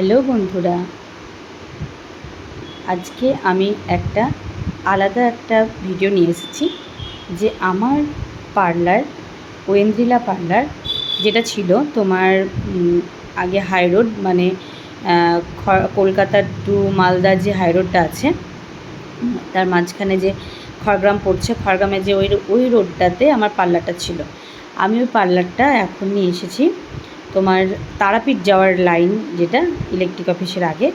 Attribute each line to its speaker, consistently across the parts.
Speaker 1: Hello বন্ধুরা, আজকে আমি আলাদা একটা ভিডিও নিয়ে এসেছি যে আমার পার্লার ঐন্দ্রিলা পার্লার যেটা ছিল তোমার আগে হাই রোড মানে কলকাতা টু মালদার যে হাই রোডটা আছে তার মাঝখানে যে খড়গ্রাম পড়ছে, খড়গ্রামে যে ওই রোডটাতে আমার পার্লারটা ছিল। আমি ওই পার্লারটা এখন নিয়ে এসেছি তোমার তারাপীঠ যাওয়ার লাইন, যেটা ইলেকট্রিক অফিসের আগে,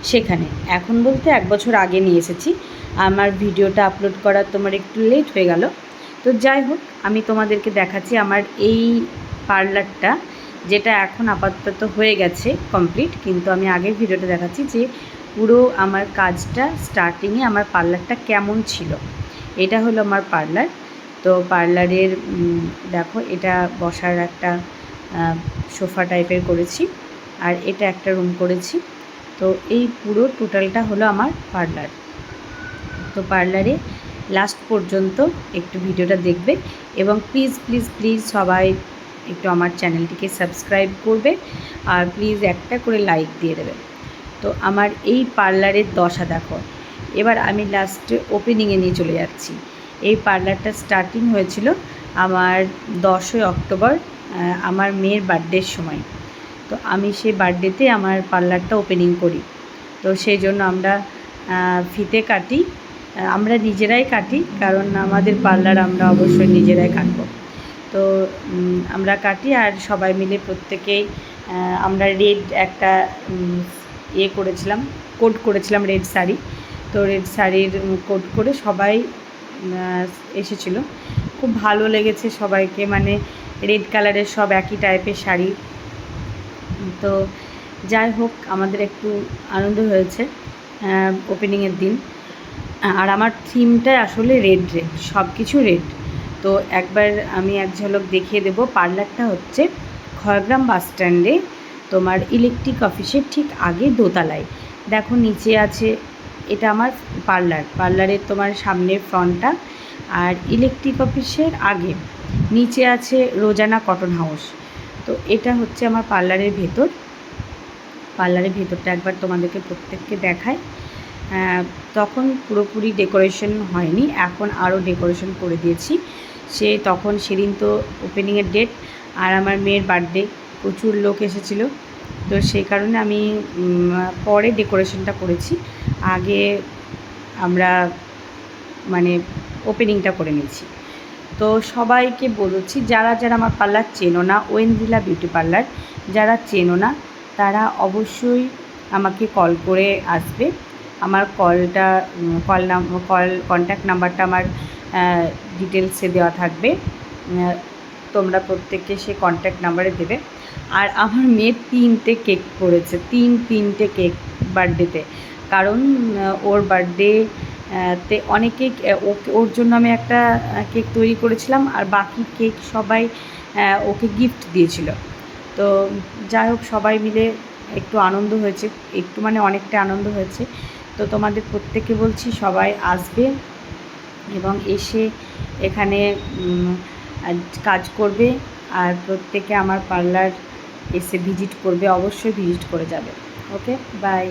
Speaker 1: সেখানে। এখন বলতে 1 বছর আগে নিয়ে এসেছি। আমার ভিডিওটা আপলোড করা তোমার একটু লেট হয়ে গেল। তো যাই হোক, আমি তোমাদেরকে দেখাচ্ছি আমার এই পার্লারটা, যেটা এখন আপাতত হয়ে গেছে কমপ্লিট, কিন্তু আমি আগের ভিডিওটা দেখাচ্ছি যে পুরো আমার কাজটা স্টার্টিংয়ে আমার পার্লারটা কেমন ছিল। এটা হলো আমার পার্লার। তো পার্লারের দেখো, এটা বসার একটা সোফা টাইপের করেছি, আর এটা একটা রুম করেছি। তো এই পুরো টোটালটা হলো আমার পার্লার। তো পার্লারে লাস্ট পর্যন্ত একটু ভিডিওটা দেখবে, এবং প্লিজ প্লিজ প্লিজ সবাই একটু আমার চ্যানেলটিকে সাবস্ক্রাইব করবে, আর প্লিজ একটা করে লাইক দিয়ে দেবে। তো আমার এই পার্লারের দশা দেখো। এবার আমি লাস্টে ওপেনিংয়ে নিয়ে চলে যাচ্ছি। এই পার্লারটা স্টার্টিং হয়েছিল আমার 10ই অক্টোবর, আমার মেয়ের বার্থডের সময়। তো আমি সেই বার্থডেতে আমার পার্লারটা ওপেনিং করি। তো সেই জন্য আমরা ফিতে কাটি, আমরা নিজেরাই কাটি, কারণ আমাদের পার্লার আমরা অবশ্যই নিজেরাই কাটবো। তো আমরা কাটি, আর সবাই মিলে প্রত্যেকেই আমরা রেড একটা করেছিলাম, কোট করেছিলাম রেড শাড়ি। তো রেড শাড়ির কোট করে সবাই এসেছিল। খুব ভালো লেগেছে সবাইকে, মানে রেড কালারের সব একই টাইপের শাড়ি। তো যাই হোক, আমাদের একটু আনন্দ হয়েছে ওপেনিংয়ের দিন। আর আমার থিমটা আসলে রেড, সব কিছু রেড। তো একবার আমি এক ঝলক দেখিয়ে দেবো। পার্লারটা হচ্ছে খড়গ্রাম বাস স্ট্যান্ডে তোমার ইলেকট্রিক অফিসের ঠিক আগে দোতলায়। দেখো নিচে আছে, এটা আমার পার্লারের তোমার সামনের ফ্রন্টটা, আর ইলেকট্রিক অফিসের আগে নিচে আছে রোজানা কটন হাউস। তো এটা হচ্ছে আমার পার্লারের ভেতর। পার্লারের ভেতরটা একবার তোমাদেরকে প্রত্যেককে দেখায়। তখন পুরোপুরি ডেকোরেশন হয়নি, এখন আরও ডেকোরেশন করে দিয়েছি। সেদিন তো ওপেনিংয়ের ডেট, আর আমার মেয়ের বার্থডে, প্রচুর লোক এসেছিলো। তো সেই কারণে আমি পরে ডেকোরেশনটা করেছি, আগে আমরা মানে ওপেনিংটা করে নিয়েছি। তো সবাইকে বলছি, যারা যারা আমার পার্লার চেনো না, ঐন্দ্রিলা বিউটি পার্লার, যারা চেনো না তারা অবশ্যই আমাকে কল করে আসবে। আমার কন্ট্যাক্ট নাম্বারটা আমার ডিটেলসে দেওয়া থাকবে, তোমরা প্রত্যেককে সে কন্ট্যাক্ট নাম্বারে দেবে। আর আমার মেয়ে 3টে কেক করেছে, তিনটে কেক বার্থডেতে, কারণ ওর বার্থডে তে অনেকে ওর জন্য আমি একটা কেক তৈরি করেছিলাম, আর বাকি কেক সবাই ওকে গিফট দিয়েছিল। তো যাই হোক, সবাই মিলে একটু আনন্দ হয়েছে, একটু মানে অনেকটা আনন্দ হয়েছে। তো তোমাদের প্রত্যেককে বলছি সবাই আসবে, এবং এসে এখানে কাজ করবে, আর প্রত্যেকে আমার পার্লার এসে ভিজিট করবে, অবশ্যই ভিজিট করে যাবে। ওকে, বাই।